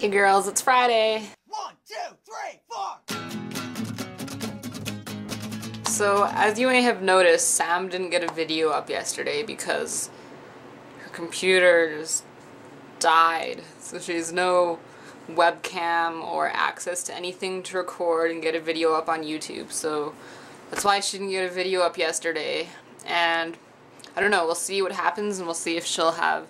Hey girls, it's Friday. 1, 2, 3, 4. So, as you may have noticed, Sam didn't get a video up yesterday because her computer just died. So she has no webcam or access to anything to record and get a video up on YouTube. So that's why she didn't get a video up yesterday. And I don't know, we'll see what happens and we'll see if she'll have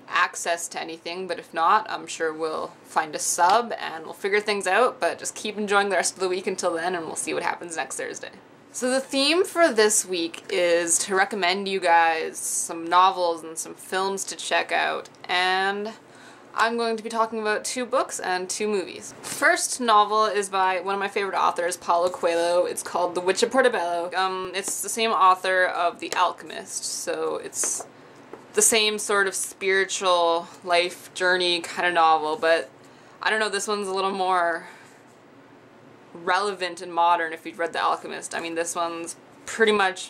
access to anything, but if not, I'm sure we'll find a sub and we'll figure things out, but just keep enjoying the rest of the week until then and we'll see what happens next Thursday. So the theme for this week is to recommend you guys some novels and some films to check out, and I'm going to be talking about 2 books and 2 movies. First novel is by one of my favorite authors, Paulo Coelho. It's called The Witch of Portobello. It's the same author of The Alchemist, so it's the same sort of spiritual life journey kind of novel, but I don't know, this one's a little more relevant and modern if you've read The Alchemist. I mean, this one's pretty much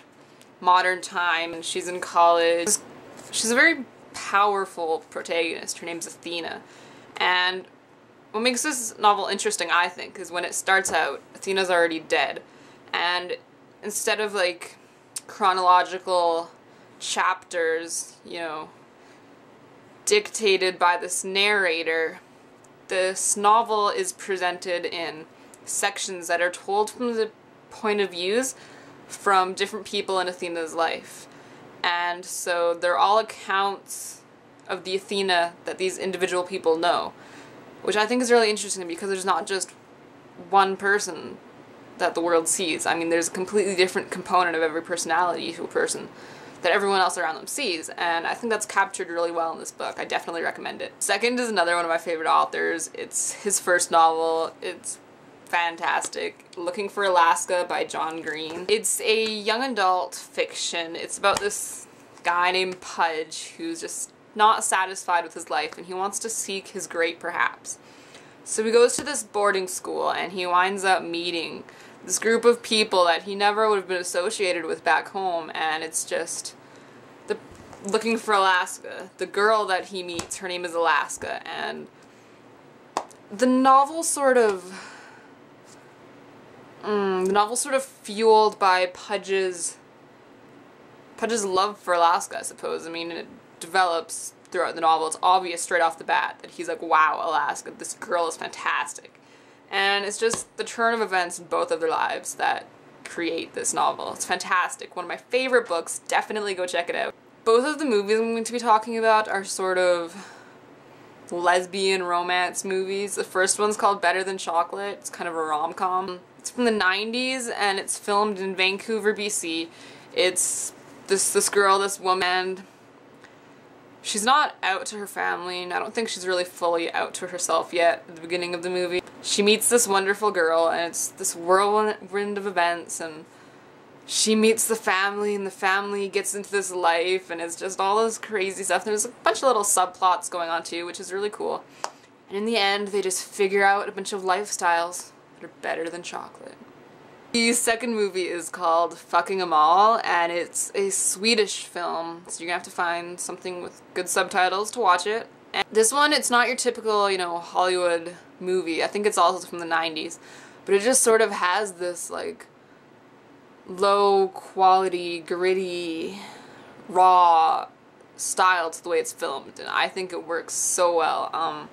modern time and she's in college. She's a very powerful protagonist. Her name's Athena. And what makes this novel interesting, I think, is when it starts out, Athena's already dead. And instead of like chronological chapters, you know, dictated by this narrator, this novel is presented in sections that are told from the point of views from different people in Athena's life. And so they're all accounts of the Athena that these individual people know, which I think is really interesting because there's not just one person that the world sees. I mean, there's a completely different component of every personality to a person that everyone else around them sees, and I think that's captured really well in this book. I definitely recommend it. Second is another one of my favorite authors. It's his first novel. It's fantastic. Looking for Alaska by John Green. It's a young adult fiction. It's about this guy named Pudge who's just not satisfied with his life and he wants to seek his great perhaps. So he goes to this boarding school and he winds up meeting this group of people that he never would have been associated with back home, and it's just looking for Alaska. The girl that he meets, her name is Alaska, and the novel sort of fueled by Pudge's love for Alaska, I suppose. I mean, it develops throughout the novel. It's obvious straight off the bat that he's like, wow, Alaska, this girl is fantastic. And it's just the turn of events in both of their lives that create this novel. It's fantastic. One of my favorite books. Definitely go check it out. Both of the movies I'm going to be talking about are sort of lesbian romance movies. The first one's called Better Than Chocolate. It's kind of a rom-com. It's from the 90s and it's filmed in Vancouver, BC. It's this girl, this woman. She's not out to her family, and I don't think she's really fully out to herself yet at the beginning of the movie. She meets this wonderful girl, and it's this whirlwind of events, and she meets the family, and the family gets into this life, and it's just all this crazy stuff. There's a bunch of little subplots going on too, which is really cool. And in the end, they just figure out a bunch of lifestyles that are better than chocolate. The second movie is called Fucking 'Em All, and it's a Swedish film, so you're gonna have to find something with good subtitles to watch it. And this one, it's not your typical, you know, Hollywood movie. I think it's also from the 90s, but it just sort of has this, like, low quality, gritty, raw style to the way it's filmed, and I think it works so well.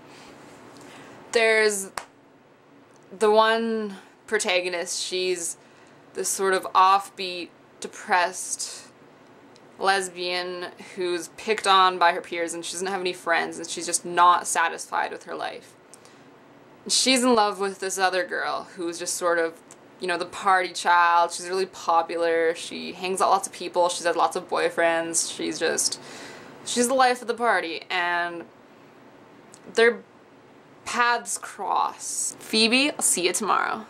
There's the one protagonist, she's this sort of offbeat, depressed lesbian who's picked on by her peers and she doesn't have any friends and she's just not satisfied with her life. She's in love with this other girl who's just sort of, you know, the party child. She's really popular, she hangs out with lots of people, she's had lots of boyfriends, she's the life of the party, and their paths cross. Phoebe, I'll see you tomorrow.